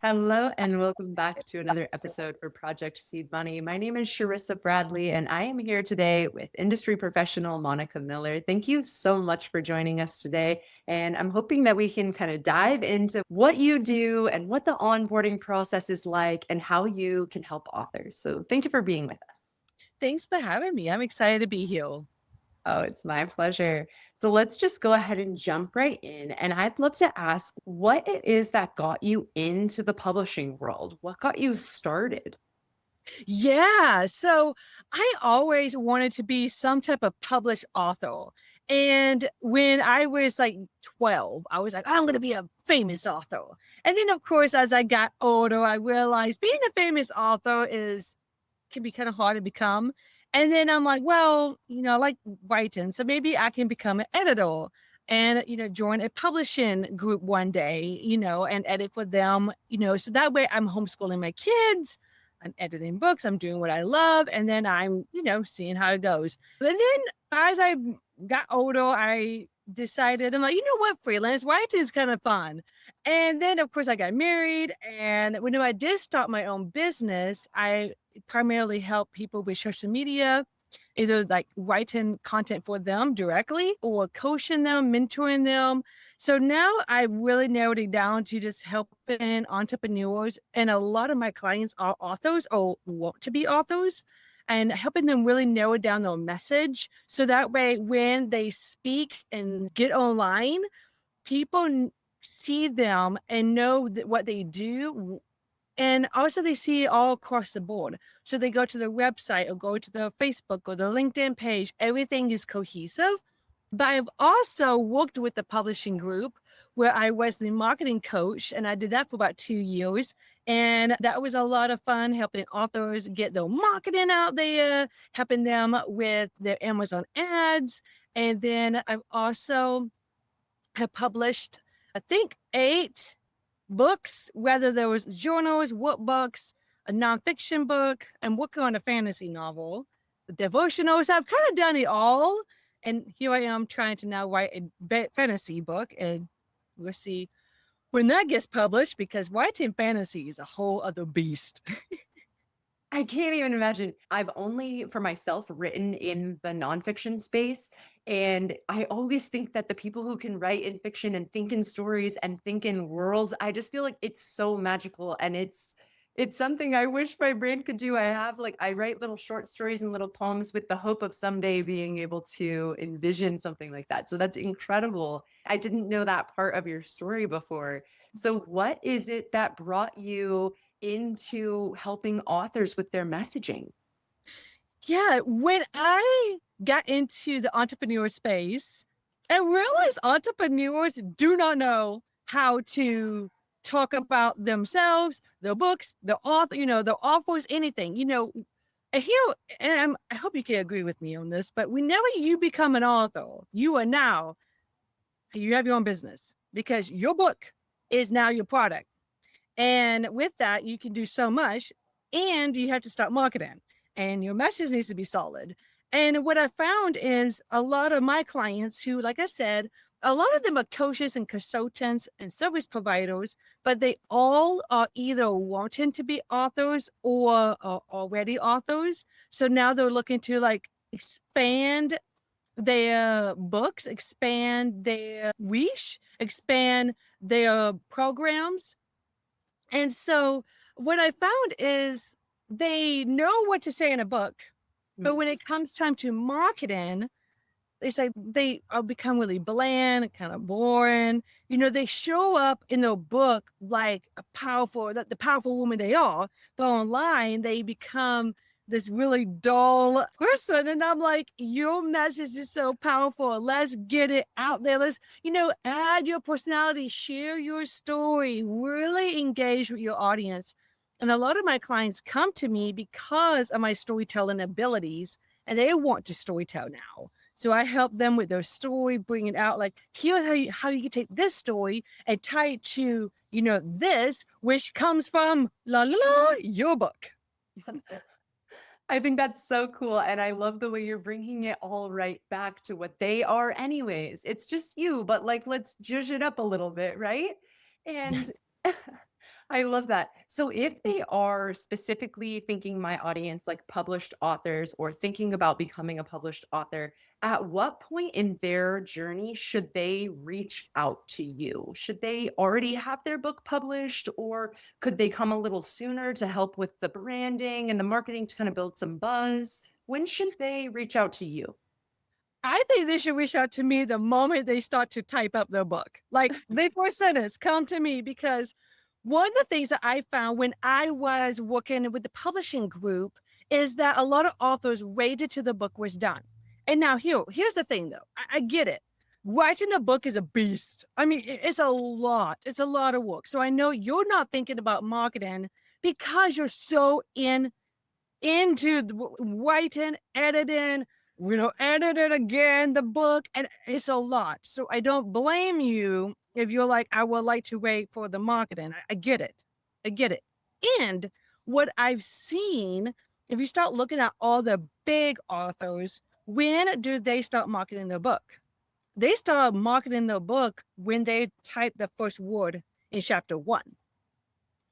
Hello and welcome back to another episode for Project Seed Money. My name is Sharissa Bradley, and I am here today with industry professional Monica Miller. Thank you so much for joining us today. And I'm hoping that we can kind of dive into what you do and what the onboarding process is like and how you can help authors. So thank you for being with us. Thanks for having me. I'm excited to be here. Oh, it's my pleasure. So let's just go ahead and jump right in. And I'd love to ask what it is that got you into the publishing world. What got you started? Yeah. So I always wanted to be some type of published author. And when I was like 12, I was like, I'm going to be a famous author. And then, of course, as I got older, I realized being a famous author can be kind of hard to become. And then I'm like, well, I like writing. So maybe I can become an editor and, join a publishing group one day, and edit for them, so that way I'm homeschooling my kids. I'm editing books. I'm doing what I love. And then I'm, seeing how it goes. And then as I got older, I decided, I'm like, you know what? Freelance writing is kind of fun. And then, of course, I got married. And when I did start my own business, I primarily help people with social media, either like writing content for them directly or coaching them, mentoring them. So now I really narrowed it down to just helping entrepreneurs. And a lot of my clients are authors or want to be authors and helping them really narrow down their message. So that way, when they speak and get online, people see them and know that what they do, and also they see it all across the board. So they go to the website or go to the Facebook or the LinkedIn page. Everything is cohesive. But I've also worked with the publishing group where I was the marketing coach, and I did that for about 2 years. And that was a lot of fun helping authors get their marketing out there, helping them with their Amazon ads. And then I've also have published, I think, 8 books, whether there was journals, workbooks, a nonfiction book. I'm working on a fantasy novel, the devotionals. I've kind of done it all. And here I am trying to now write a fantasy book. And we'll see when that gets published because writing fantasy is a whole other beast. I can't even imagine. I've only for myself written in the nonfiction space. And I always think that the people who can write in fiction and think in stories and think in worlds, I just feel like it's so magical. And it's something I wish my brain could do. I write little short stories and little poems with the hope of someday being able to envision something like that. So that's incredible. I didn't know that part of your story before. So what is it that brought you into helping authors with their messaging? Yeah, when I got into the entrepreneur space, I realized entrepreneurs do not know how to talk about themselves, their books, the author, the authors, anything, and here, and I hope you can agree with me on this, but whenever you become an author, you have your own business because your book is now your product. And with that, you can do so much and you have to start marketing and your message needs to be solid. And what I found is a lot of my clients who, like I said, a lot of them are coaches and consultants and service providers, but they all are either wanting to be authors or are already authors. So now they're looking to like expand their books, expand their reach, expand their programs, and so what I found is they know what to say in a book, but Mm. when it comes time to marketing, it's like they are become really bland, kind of boring. They show up in the book like the powerful woman they are, but online they become this really dull person. And I'm like, your message is so powerful. Let's get it out there. Let's, add your personality, share your story, really engage with your audience. And a lot of my clients come to me because of my storytelling abilities and they want to storytell now. So I help them with their story, bring it out. Like, here's how you can take this story and tie it to, this, which comes from la la la, your book. I think that's so cool. And I love the way you're bringing it all right back to what they are, anyways. It's just you, but like, let's judge it up a little bit, right? And I love that. So if they are specifically thinking my audience like published authors or thinking about becoming a published author, at what point in their journey should they reach out to you? Should they already have their book published or could they come a little sooner to help with the branding and the marketing to kind of build some buzz? When should they reach out to you? I think they should reach out to me the moment they start to type up their book. Like the first sentence, come to me because one of the things that I found when I was working with the publishing group is that a lot of authors waited till the book was done. And now here's the thing though. I get it. Writing a book is a beast. I mean, it's a lot. It's a lot of work. So I know you're not thinking about marketing because you're so into writing, editing, edit it again, the book, and it's a lot. So I don't blame you if you're like, I would like to wait for the marketing. I get it. I get it. And what I've seen, if you start looking at all the big authors, when do they start marketing their book? They start marketing their book when they type the first word in chapter one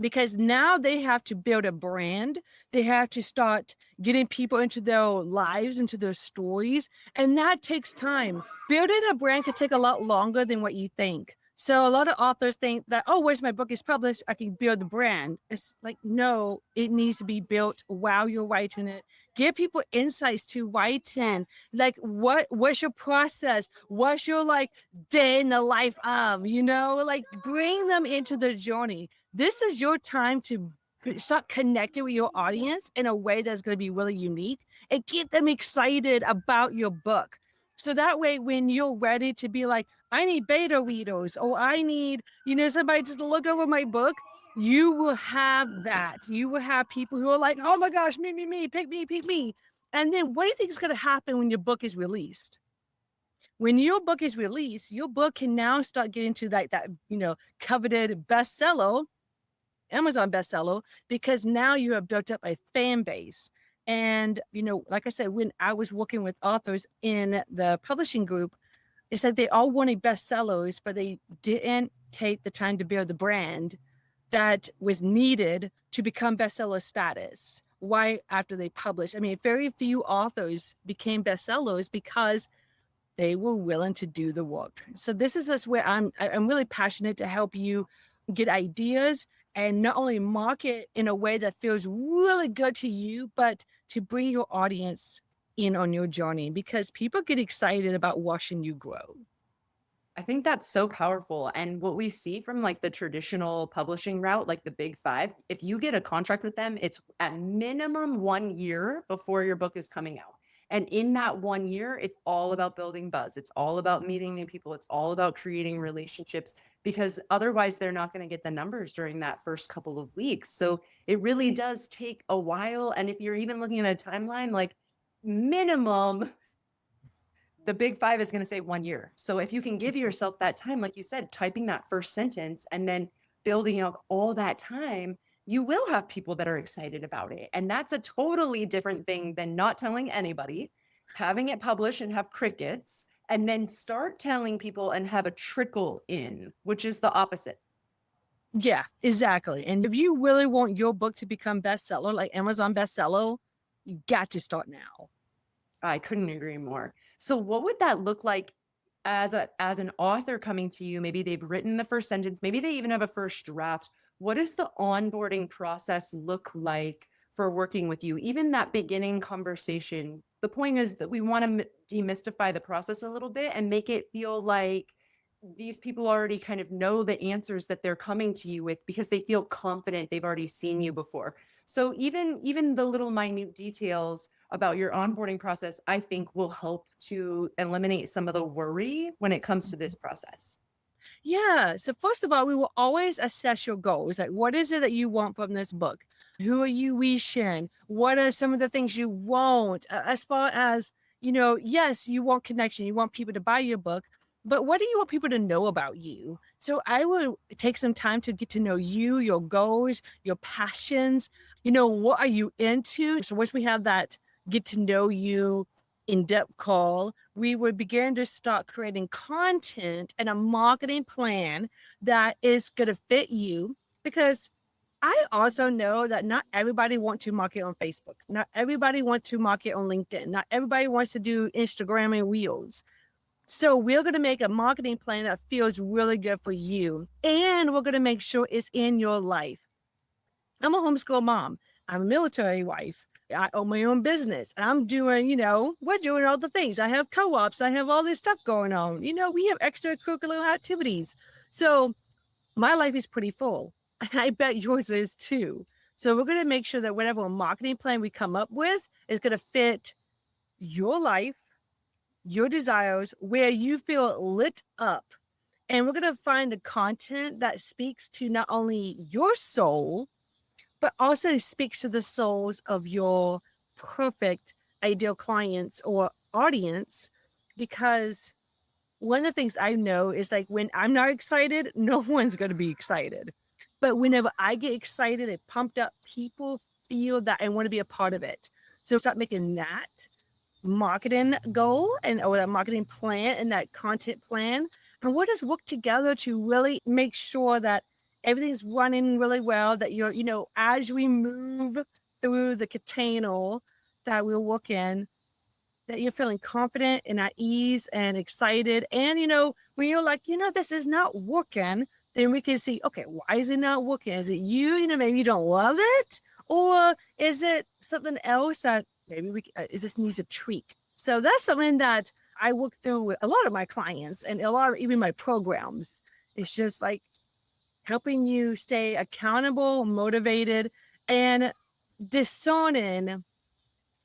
because now they have to build a brand. They have to start getting people into their lives, into their stories, and that takes time. Building a brand can take a lot longer than what you think. So a lot of authors think that, oh, once my book is published, I can build the brand. It's like, no, it needs to be built while you're writing it. Give people insights to writing. Like, what's your process? What's your like day in the life of, like bring them into the journey. This is your time to start connecting with your audience in a way that's going to be really unique and get them excited about your book. So that way, when you're ready to be like, I need beta readers, or I need, somebody just to look over my book, you will have that. You will have people who are like, oh my gosh, me, pick me, pick me. And then what do you think is going to happen when your book is released? When your book is released, your book can now start getting to like that, coveted bestseller, Amazon bestseller, because now you have built up a fan base. And, like I said, when I was working with authors in the publishing group, it's like they all wanted bestsellers, but they didn't take the time to build the brand that was needed to become bestseller status right after they published. I mean, very few authors became bestsellers because they were willing to do the work. So this is just where I'm really passionate to help you get ideas and not only market in a way that feels really good to you, but to bring your audience in on your journey because people get excited about watching you grow. I think that's so powerful. And what we see from like the traditional publishing route, like the big five, if you get a contract with them, it's at minimum 1 year before your book is coming out. And in that 1 year, it's all about building buzz. It's all about meeting new people. It's all about creating relationships because otherwise they're not going to get the numbers during that first couple of weeks. So it really does take a while. And if you're even looking at a timeline, like minimum the big five is going to say 1 year. So if you can give yourself that time, like you said, typing that first sentence and then building out all that time, you will have people that are excited about it. And that's a totally different thing than not telling anybody, having it published and have crickets, and then start telling people and have a trickle in, which is the opposite. Yeah, exactly. And if you really want your book to become bestseller, like Amazon bestseller, you got to start now. I couldn't agree more. So what would that look like as an author coming to you? Maybe they've written the first sentence, maybe they even have a first draft. What does the onboarding process look like for working with you? Even that beginning conversation. The point is that we want to demystify the process a little bit and make it feel like these people already kind of know the answers that they're coming to you with because they feel confident they've already seen you before. So even the little minute details about your onboarding process, I think will help to eliminate some of the worry when it comes to this process. Yeah. So first of all, we will always assess your goals. Like, what is it that you want from this book? Who are you reaching? What are some of the things you want? As far as, yes, you want connection. You want people to buy your book, but what do you want people to know about you? So I will take some time to get to know you, your goals, your passions. What are you into? So once we have that get to know you in-depth call, we would begin to start creating content and a marketing plan that is going to fit you because I also know that not everybody wants to market on Facebook. Not everybody wants to market on LinkedIn. Not everybody wants to do Instagram and Reels. So we're going to make a marketing plan that feels really good for you. And we're going to make sure it's in your life. I'm a homeschool mom. I'm a military wife. I own my own business. I'm doing, we're doing all the things. I have co-ops. I have all this stuff going on. We have extracurricular activities. So my life is pretty full. And I bet yours is too. So we're going to make sure that whatever marketing plan we come up with is going to fit your life, your desires, where you feel lit up. And we're going to find the content that speaks to not only your soul, but also speaks to the souls of your perfect ideal clients or audience. Because one of the things I know is like when I'm not excited, no one's going to be excited. But whenever I get excited and pumped up, people feel that and want to be a part of it. So start making that marketing goal and or that marketing plan and that content plan. And we'll just work together to really make sure that everything's running really well, that you're, as we move through the container that we'll work in, that you're feeling confident and at ease and excited. And, when you're like, this is not working, then we can see, okay, why is it not working? Is it you? Maybe you don't love it? Or is it something else that maybe it just needs a tweak? So that's something that I work through with a lot of my clients and a lot of even my programs. It's just like helping you stay accountable, motivated, and discerning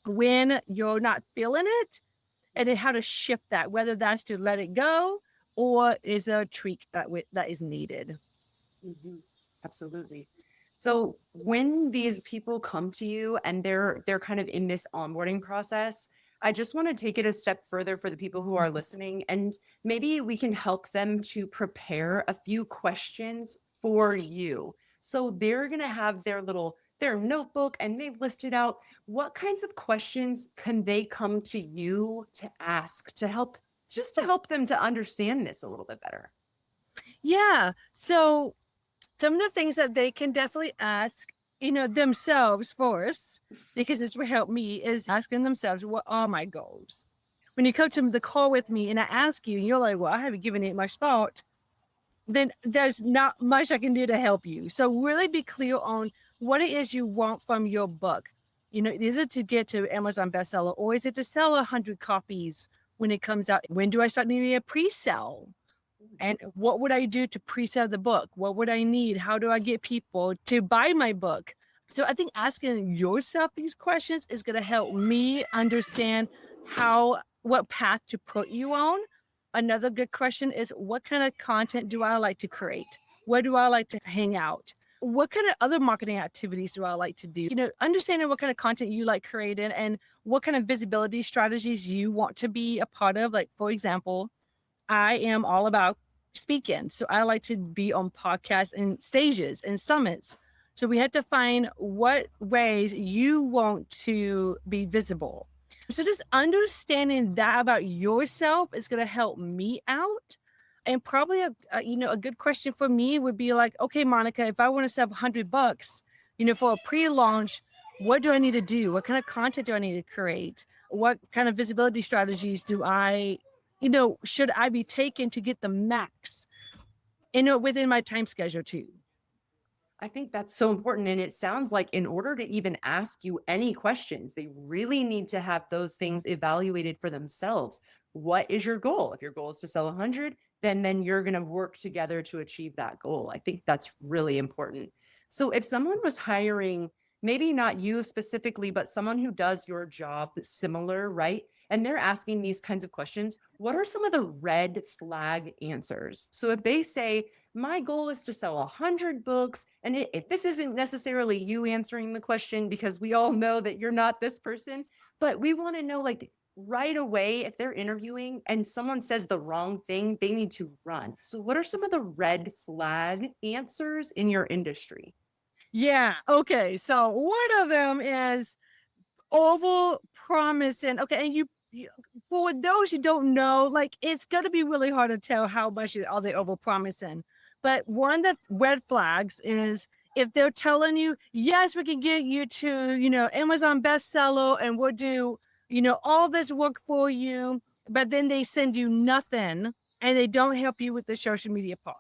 when you're not feeling it and then how to shift that, whether that's to let it go or is there a tweak that is needed. Mhm. Absolutely. So when these people come to you and they're kind of in this onboarding process, I just want to take it a step further for the people who are listening, and maybe we can help them to prepare a few questions for you. So they're going to have their notebook and they've listed out what kinds of questions can they come to you to ask to help, just to help them to understand this a little bit better. Yeah. So some of the things that they can definitely ask, themselves first, because it's what helped me, is asking themselves, what are my goals? When you come to the call with me and I ask you, and you're like, well, I haven't given it much thought, then there's not much I can do to help you. So really be clear on what it is you want from your book. Is it to get to Amazon bestseller or is it to sell 100 copies when it comes out? When do I start needing a pre-sale? And what would I do to pre-sell the book? What would I need? How do I get people to buy my book? So I think asking yourself these questions is going to help me understand what path to put you on. Another good question is, what kind of content do I like to create? Where do I like to hang out? What kind of other marketing activities do I like to do? Understanding what kind of content you like creating and what kind of visibility strategies you want to be a part of. Like, for example, I am all about speaking. So I like to be on podcasts and stages and summits. So we have to find what ways you want to be visible. So just understanding that about yourself is going to help me out. And probably a good question for me would be like, okay, Monica, if I want to sell $100, for a pre-launch, what do I need to do? What kind of content do I need to create? What kind of visibility strategies should I be taking to get the max, within my time schedule too? I think that's so important. And it sounds like in order to even ask you any questions, they really need to have those things evaluated for themselves. What is your goal? If your goal is to sell 100, then you're going to work together to achieve that goal. I think that's really important. So if someone was hiring, maybe not you specifically, but someone who does your job similar, right? And they're asking these kinds of questions, what are some of the red flag answers? So if they say, my goal is to sell 100 books. And if this isn't necessarily you answering the question, because we all know that you're not this person, but we want to know, like, right away, if they're interviewing and someone says the wrong thing, they need to run. So what are some of the red flag answers in your industry? Yeah. Okay. So one of them is over promising. Okay. And for those who don't know, like it's going to be really hard to tell how much are they over promising. But one of the red flags is if they're telling you, yes, we can get you to, Amazon bestseller and we'll do, all this work for you, but then they send you nothing and they don't help you with the social media part.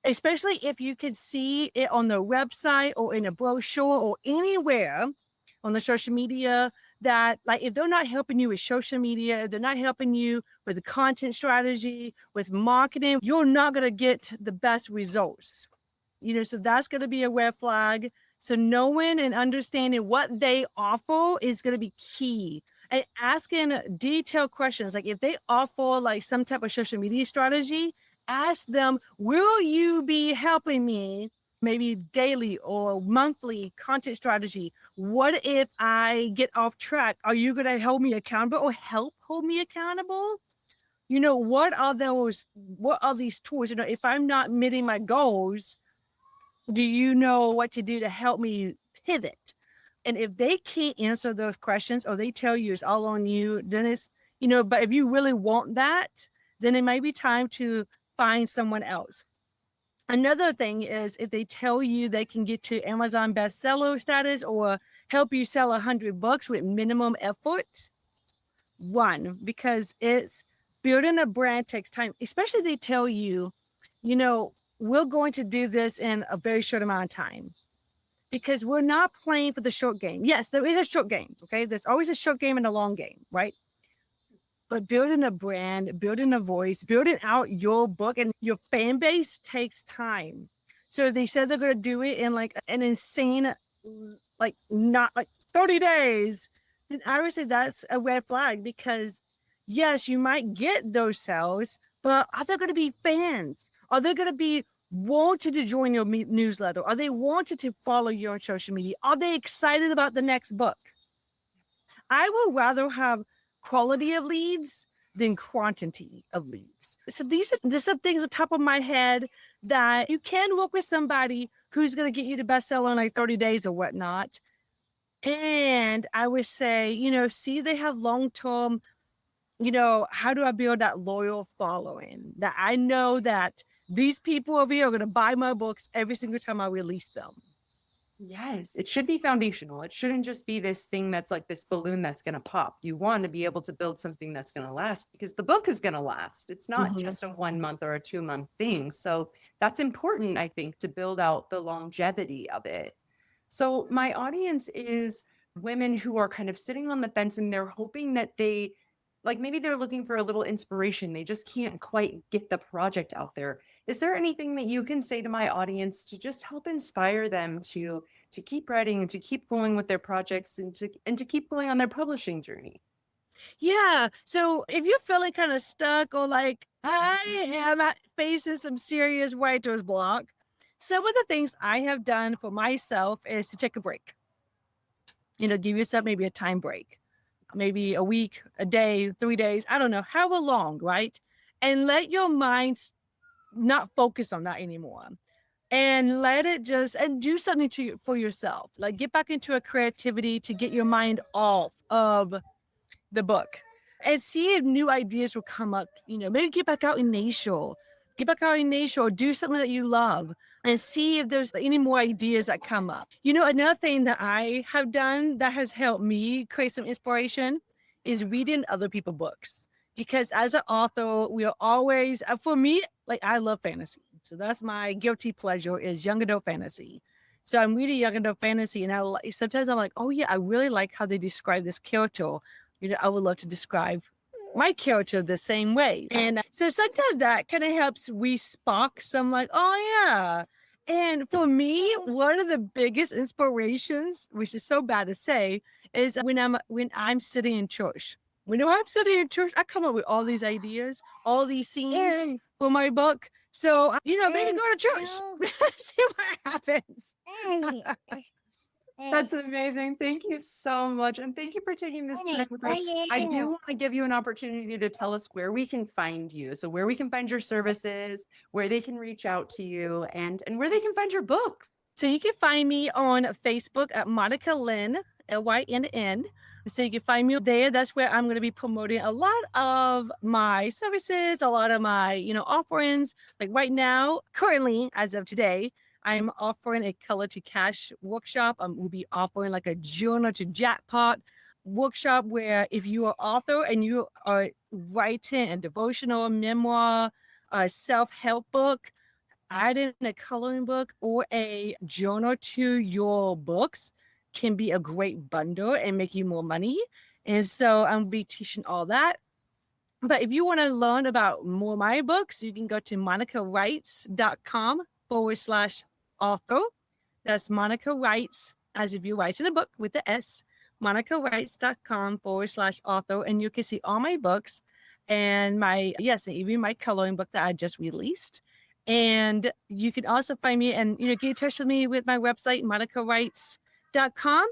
Especially if you can see it on the website or in a brochure or anywhere on the social media that, like, if they're not helping you with social media, if they're not helping you with the content strategy, with marketing, you're not going to get the best results. So that's going to be a red flag. So knowing and understanding what they offer is going to be key. And asking detailed questions, like if they offer like some type of social media strategy, ask them, will you be helping me maybe daily or monthly content strategy? What if I get off track? Are you going to hold me accountable or help hold me accountable? What are these tools? If I'm not meeting my goals, do you know what to do to help me pivot? And if they can't answer those questions or they tell you it's all on you, then but if you really want that, then it might be time to find someone else. Another thing is if they tell you they can get to Amazon bestseller status or help you sell 100 books with minimum effort, one, because it's building a brand takes time, especially they tell you, we're going to do this in a very short amount of time because we're not playing for the short game. Yes, there is a short game. Okay. There's always a short game and a long game, right? But building a brand, building a voice, building out your book and your fan base takes time. So they said they're going to do it in like an insane, like not like 30 days. And I would say that's a red flag because yes, you might get those sales, but are they going to be fans? Are they going to be wanted to join your newsletter? Are they wanted to follow you on social media? Are they excited about the next book? I would rather have quality of leads than quantity of leads. So these are just some things on top of my head that you can work with somebody who's going to get you the bestseller in like 30 days or whatnot. And I would say, see if they have long-term, how do I build that loyal following that I know that these people over here are going to buy my books every single time I release them. Yes, it should be foundational. It shouldn't just be this thing that's like this balloon that's going to pop. You want to be able to build something that's going to last because the book is going to last. It's not just a 1 month or a 2 month thing. So that's important, I think, to build out the longevity of it. So my audience is women who are kind of sitting on the fence and they're hoping that maybe they're looking for a little inspiration. They just can't quite get the project out there. Is there anything that you can say to my audience to just help inspire them to keep writing and to keep going with their projects and to keep going on their publishing journey? Yeah. So if you're feeling kind of stuck or like I am facing some serious writer's block, some of the things I have done for myself is to take a break. Give yourself maybe a time break, maybe a week, a day, 3 days, I don't know, however long, right? And let your mind not focus on that anymore. And let it and do something for yourself. Like get back into a creativity to get your mind off of the book and see if new ideas will come up. Maybe get back out in nature. Get back out in nature or do something that you love and see if there's any more ideas that come up. Another thing that I have done that has helped me create some inspiration is reading other people's books. Because as an author, we are always, for me, like I love fantasy. So that's my guilty pleasure is young adult fantasy. So I'm reading young adult fantasy and sometimes I'm like, oh yeah, I really like how they describe this character. I would love to describe my character the same way. And so sometimes that kind of helps we spark some like, oh yeah. And for me, one of the biggest inspirations, which is so bad to say, is when I'm sitting in church. When I'm sitting in church, I come up with all these ideas, all these scenes for my book. So, maybe go to church, see what happens. That's amazing. Thank you so much. And thank you for taking this time with us. I do want to give you an opportunity to tell us where we can find you. So where we can find your services, where they can reach out to you and where they can find your books. So you can find me on Facebook at Monica Lynn, Lynn. So you can find me there. That's where I'm going to be promoting a lot of my services, a lot of my, offerings. Like right now, currently, as of today, I'm offering a color to cash workshop. We'll be offering like a journal to jackpot workshop where if you are author and you are writing a devotional memoir, a self-help book, adding a coloring book or a journal to your books can be a great bundle and make you more money. And so I'm be teaching all that. But if you want to learn about more of my books, you can go to monicawrites.com/author. That's Monica Writes, as if you're writing a book with the S, monicawrites.com/author. And you can see all my books and yes, and even my coloring book that I just released. And you can also find me and, get in touch with me with my website, monicawrites.com.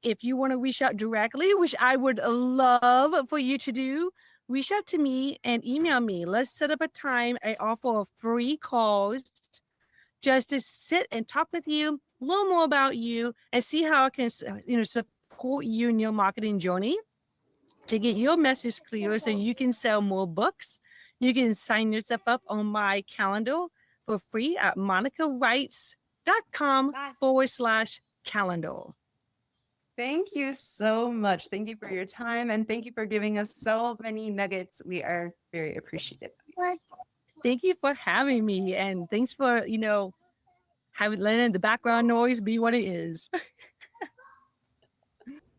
If you want to reach out directly, which I would love for you to do, reach out to me and email me. Let's set up a time. I offer free calls just to sit and talk with you, learn more about you, and see how I can, support you in your marketing journey to get your message clear so you can sell more books. You can sign yourself up on my calendar for free at monicawrites.com/calendar. Thank you so much. Thank you for your time and thank you for giving us so many nuggets. We are very appreciative. Thank you for having me. And thanks for, letting the background noise be what it is.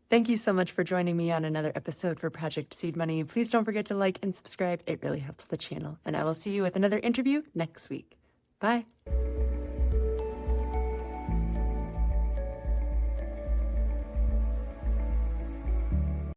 Thank you so much for joining me on another episode for Project Seed Money. Please don't forget to like and subscribe. It really helps the channel. And I will see you with another interview next week. Bye.